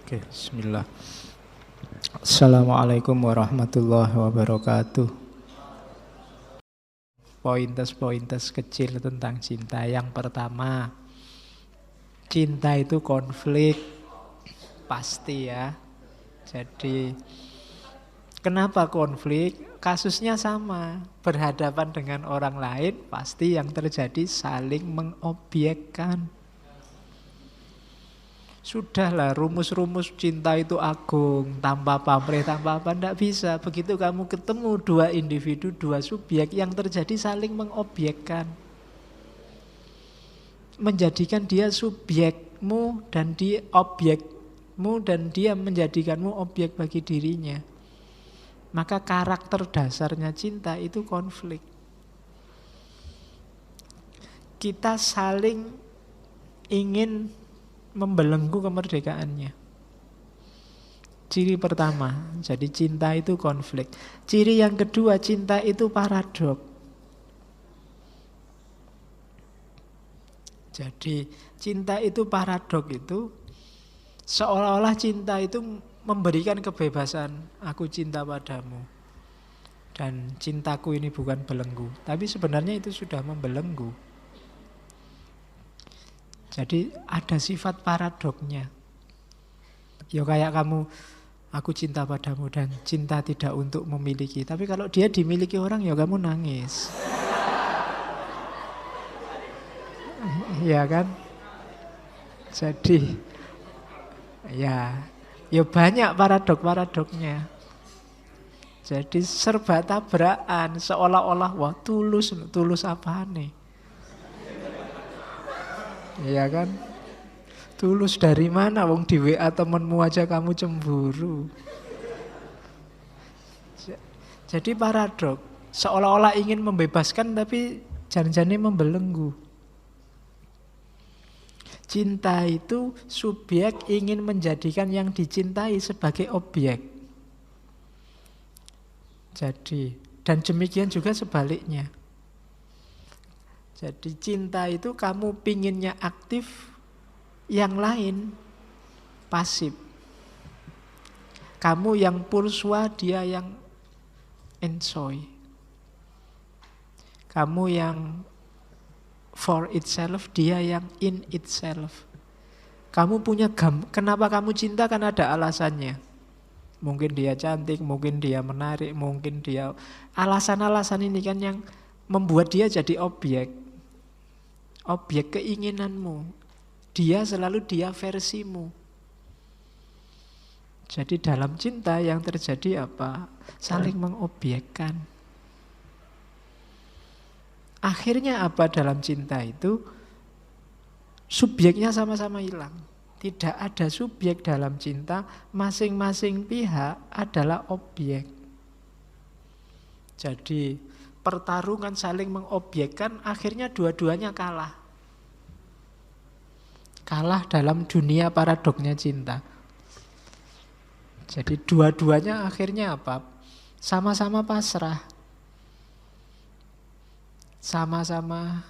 Oke, bismillah. Assalamualaikum warahmatullahi wabarakatuh. Pointes-pointes kecil tentang cinta. Yang pertama, cinta itu konflik. Pasti ya. Jadi, kenapa konflik? Kasusnya sama. Berhadapan dengan orang lain, pasti yang terjadi saling mengobjekkan. Sudahlah, rumus-rumus cinta itu agung, tanpa pamrih, tanpa apa, tidak bisa. Begitu kamu ketemu dua individu, dua subjek, yang terjadi saling mengobjekkan. Menjadikan dia subjekmu dan dia objekmu, dan dia menjadikanmu objek bagi dirinya. Maka karakter dasarnya cinta itu konflik. Kita saling ingin membelenggu kemerdekaannya. Ciri pertama, jadi cinta itu konflik. Ciri yang kedua, cinta itu paradok. Jadi cinta itu paradok itu seolah-olah cinta itu memberikan kebebasan. Aku cinta padamu dan cintaku ini bukan belenggu. Tapi sebenarnya itu sudah membelenggu. Jadi ada sifat paradoknya. Ya kayak kamu, aku cinta padamu dan cinta tidak untuk memiliki. Tapi kalau dia dimiliki orang, ya kamu nangis. Ya kan? Jadi, ya banyak paradok-paradoknya. Jadi serba tabrakan, seolah-olah wah tulus apa nih? Iya kan? Tulus dari mana? Wong di WA temenmu aja kamu cemburu. Jadi paradok. Seolah-olah ingin membebaskan tapi jangan-jangan membelenggu. Cinta itu subjek ingin menjadikan yang dicintai sebagai objek. Jadi, dan demikian juga sebaliknya. Jadi cinta itu kamu pinginnya aktif, yang lain pasif. Kamu yang pursua, dia yang enjoy. Kamu yang for itself, dia yang in itself. Kamu punya kenapa kamu cinta kan ada alasannya. Mungkin dia cantik, mungkin dia menarik, mungkin dia alasan-alasan ini kan yang membuat dia jadi objek. Objek keinginanmu. Dia selalu dia versimu. Jadi dalam cinta yang terjadi apa? Saling mengobjekkan. Akhirnya apa dalam cinta itu? Subjeknya sama-sama hilang. Tidak ada subjek dalam cinta, masing-masing pihak adalah objek. Jadi pertarungan saling mengobjekkan, akhirnya dua-duanya kalah. Kalah dalam dunia paradoknya cinta. Jadi dua-duanya akhirnya apa? Sama-sama pasrah. Sama-sama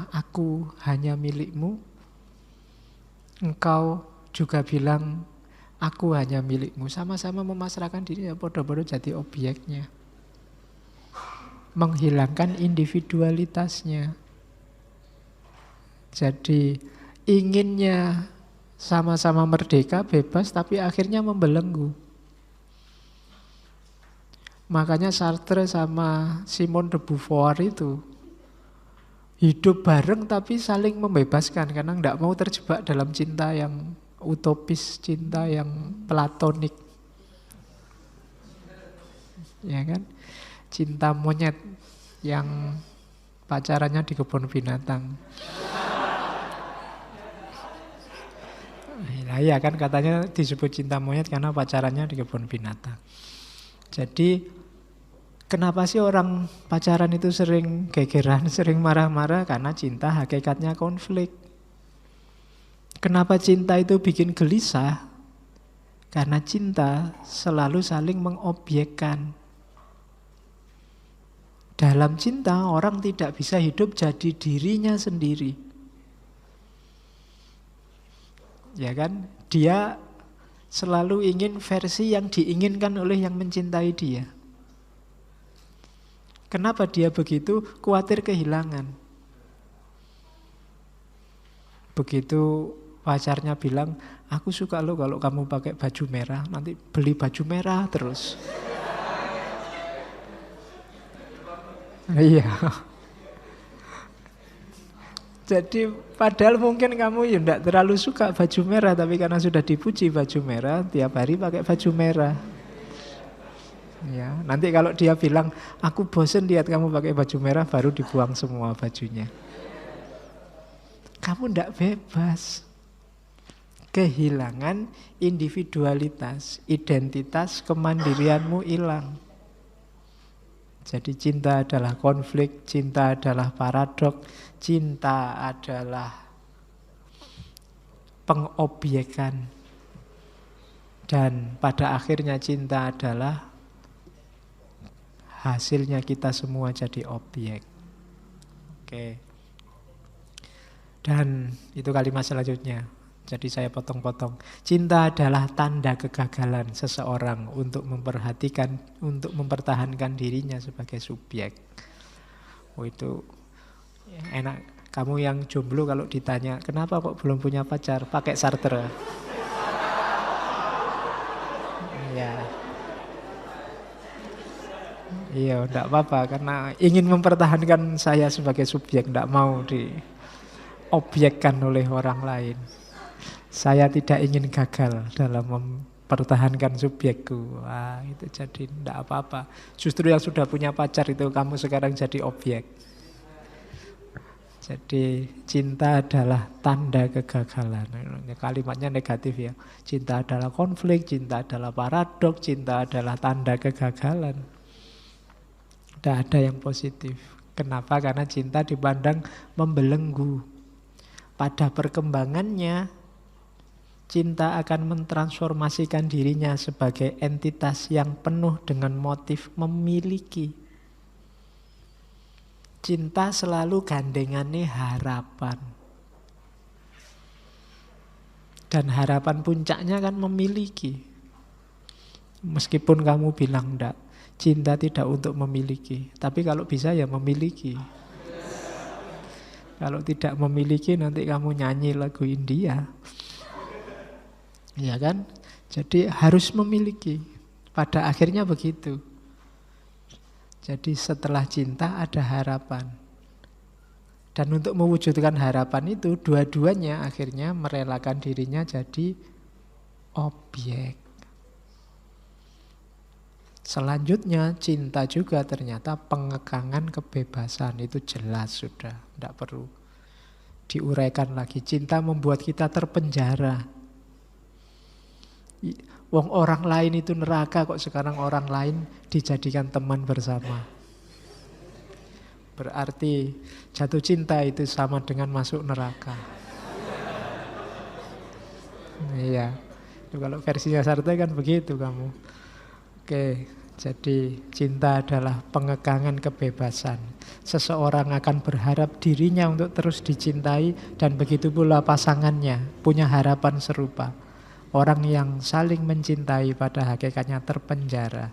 aku hanya milikmu. Engkau juga bilang aku hanya milikmu. Sama-sama memasrahkan diri, ya bodoh-bodoh jadi objeknya. Menghilangkan individualitasnya. Jadi inginnya sama-sama merdeka, bebas, tapi akhirnya membelenggu. Makanya Sartre sama Simone de Beauvoir itu hidup bareng tapi saling membebaskan. Karena tidak mau terjebak dalam cinta yang utopis, cinta yang platonik. Ya kan? Cinta monyet yang pacarannya di kebun binatang. Nah, ya kan katanya disebut cinta monyet karena pacarannya di kebun binatang. Jadi kenapa sih orang pacaran itu sering gegeran, sering marah-marah? Karena cinta hakikatnya konflik. Kenapa cinta itu bikin gelisah? Karena cinta selalu saling mengobjekkan. Dalam cinta orang tidak bisa hidup jadi dirinya sendiri. Ya kan? Dia selalu ingin versi yang diinginkan oleh yang mencintai dia. Kenapa dia begitu? Khawatir kehilangan. Begitu pacarnya bilang, aku suka lo kalau kamu pakai baju merah, nanti beli baju merah terus. Iya. Jadi padahal mungkin kamu ya tidak terlalu suka baju merah, tapi karena sudah dipuji baju merah, tiap hari pakai baju merah. Ya, nanti kalau dia bilang, aku bosen lihat kamu pakai baju merah, baru dibuang semua bajunya. Kamu tidak bebas. Kehilangan individualitas, identitas, kemandirianmu hilang. Jadi cinta adalah konflik, cinta adalah paradok, cinta adalah pengobjekan. Dan pada akhirnya cinta adalah hasilnya kita semua jadi objek. Oke. Dan itu kalimat selanjutnya. Jadi saya potong-potong. Cinta adalah tanda kegagalan seseorang untuk mempertahankan dirinya sebagai subjek. Oh, itu enak. Kamu yang jomblo kalau ditanya, kenapa kok belum punya pacar? Pakai Sartre. Ya. Iya, enggak apa-apa. Karena ingin mempertahankan saya sebagai subjek. Enggak mau diobjekkan oleh orang lain. Saya tidak ingin gagal dalam mempertahankan subjekku. Wah, itu jadi tidak apa-apa. Justru yang sudah punya pacar itu kamu sekarang jadi objek. Jadi cinta adalah tanda kegagalan. Kalimatnya negatif ya. Cinta adalah konflik, cinta adalah paradok, cinta adalah tanda kegagalan. Tidak ada yang positif. Kenapa? Karena cinta dipandang membelenggu. Pada perkembangannya, cinta akan mentransformasikan dirinya sebagai entitas yang penuh dengan motif memiliki. Cinta selalu gandengannya harapan. Dan harapan puncaknya kan memiliki. Meskipun kamu bilang enggak, cinta tidak untuk memiliki. Tapi kalau bisa ya memiliki. Kalau tidak memiliki nanti kamu nyanyi lagu India. Ya kan? Jadi harus memiliki. Pada akhirnya begitu. Jadi setelah cinta ada harapan. Dan untuk mewujudkan harapan itu, dua-duanya akhirnya merelakan dirinya jadi objek. Selanjutnya cinta juga ternyata pengekangan kebebasan. Itu jelas sudah, tidak perlu diuraikan lagi. Cinta membuat kita terpenjara. Wong orang lain itu neraka, kok sekarang orang lain dijadikan teman bersama. Berarti jatuh cinta itu sama dengan masuk neraka. Iya. Itu kalau versinya Sartre kan begitu kamu. Oke, jadi cinta adalah pengekangan kebebasan. Seseorang akan berharap dirinya untuk terus dicintai, dan begitu pula pasangannya punya harapan serupa. Orang yang saling mencintai pada hakikatnya terpenjara.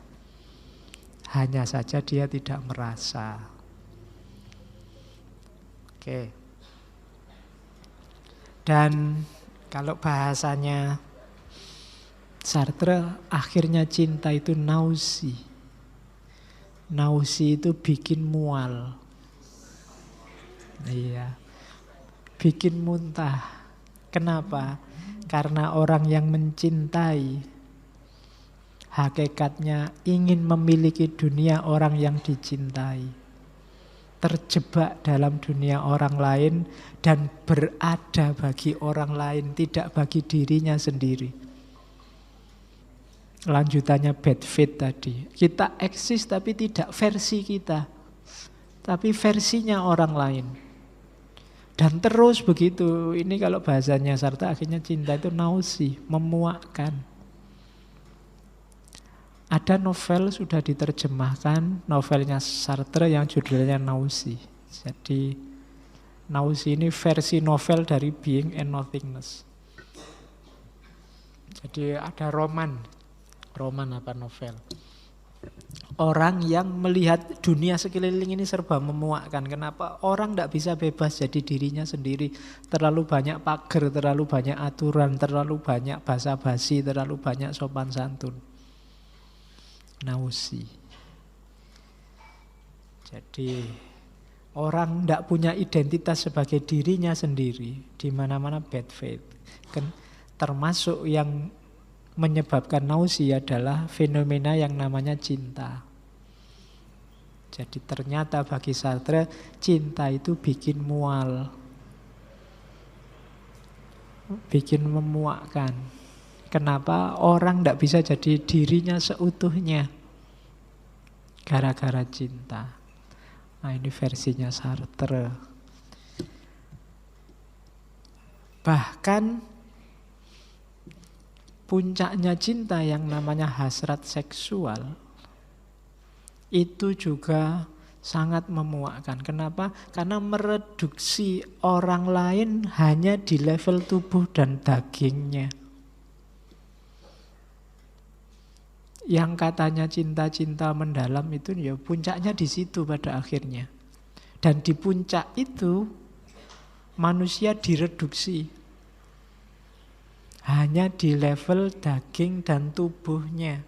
Hanya saja dia tidak merasa. Oke. Dan kalau bahasanya Sartre, akhirnya cinta itu nausi. Nausi itu bikin mual. Iya. Bikin muntah. Kenapa? Karena orang yang mencintai hakikatnya ingin memiliki dunia orang yang dicintai. Terjebak dalam dunia orang lain dan berada bagi orang lain, tidak bagi dirinya sendiri. Lanjutannya bad fit tadi. Kita eksis tapi tidak versi kita, tapi versinya orang lain. Dan terus begitu. Ini kalau bahasanya Sartre, akhirnya cinta itu nausi, memuakkan. Ada novel sudah diterjemahkan, novelnya Sartre yang judulnya Nausi. Jadi Nausi ini versi novel dari Being and Nothingness. Jadi ada roman apa novel. Orang yang melihat dunia sekeliling ini serba memuakkan. Kenapa? Orang tidak bisa bebas jadi dirinya sendiri. Terlalu banyak pagar, terlalu banyak aturan, terlalu banyak basa-basi, terlalu banyak sopan santun. Nausi. Jadi orang tidak punya identitas sebagai dirinya sendiri. Di mana-mana bad faith. Termasuk yang menyebabkan nausi adalah fenomena yang namanya cinta. Jadi ternyata bagi Sartre cinta itu bikin mual, bikin memuakkan. Kenapa orang tidak bisa jadi dirinya seutuhnya? Gara-gara cinta. Nah ini versinya Sartre. Bahkan puncaknya cinta yang namanya hasrat seksual itu juga sangat memuakkan. Kenapa? Karena mereduksi orang lain hanya di level tubuh dan dagingnya. Yang katanya cinta-cinta mendalam itu ya puncaknya di situ pada akhirnya. Dan di puncak itu manusia direduksi hanya di level daging dan tubuhnya.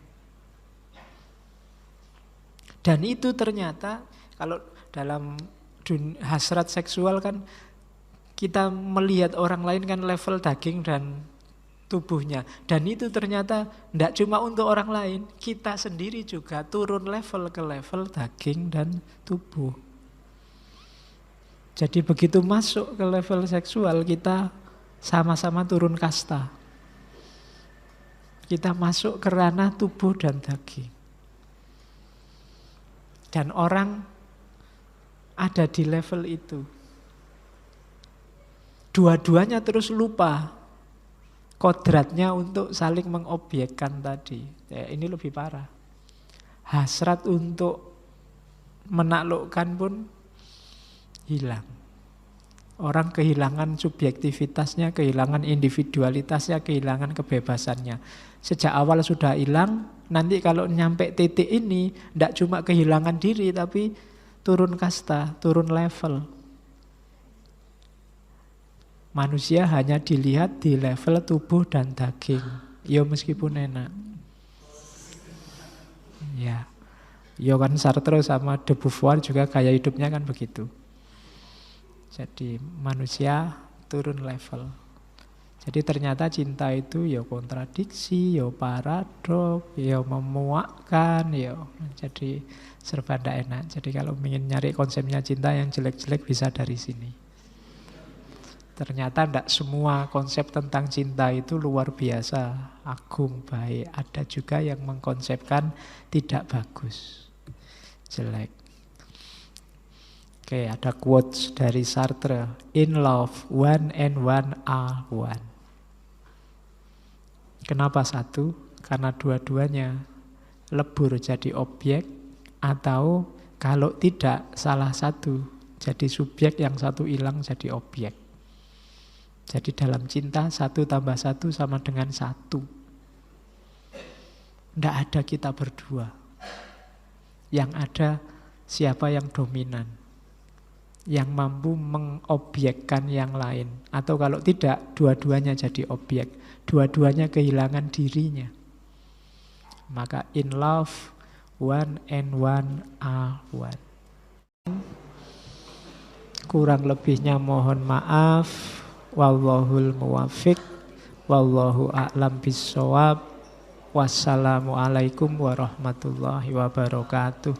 Dan itu ternyata kalau dalam hasrat seksual kan kita melihat orang lain kan level daging dan tubuhnya. Dan itu ternyata tidak cuma untuk orang lain, kita sendiri juga turun level ke level daging dan tubuh. Jadi begitu masuk ke level seksual kita sama-sama turun kasta. Kita masuk ke ranah tubuh dan daging. Dan orang ada di level itu. Dua-duanya terus lupa kodratnya untuk saling mengobjekkan tadi. Ya, ini lebih parah. Hasrat untuk menaklukkan pun hilang. Orang kehilangan subjektivitasnya, kehilangan individualitasnya, kehilangan kebebasannya. Sejak awal sudah hilang, nanti kalau nyampe titik ini, tidak cuma kehilangan diri, tapi turun kasta, turun level. Manusia hanya dilihat di level tubuh dan daging. Ya meskipun enak. Ya kan Sartre sama de Beauvoir juga gaya hidupnya kan begitu. Jadi manusia turun level. Jadi ternyata cinta itu ya kontradiksi, ya paradok, ya memuakkan, ya jadi serba ndak enak. Jadi kalau ingin nyari konsepnya cinta yang jelek-jelek bisa dari sini. Ternyata ndak semua konsep tentang cinta itu luar biasa, agung, baik. Ada juga yang mengkonsepkan tidak bagus, jelek. Oke, ada quotes dari Sartre. In love, one and one are one. Kenapa satu? Karena dua-duanya lebur jadi objek, atau kalau tidak salah satu jadi subjek, yang satu hilang jadi objek. Jadi dalam cinta 1 tambah 1 sama dengan 1. Tidak ada kita berdua. Yang ada siapa yang dominan, yang mampu mengobjekkan yang lain. Atau kalau tidak, dua-duanya jadi objek. Dua-duanya kehilangan dirinya. Maka in love, one and one are one. Kurang lebihnya mohon maaf. Wallahul muwaffiq. Wallahu a'lam bissawab. Wassalamualaikum warahmatullahi wabarakatuh.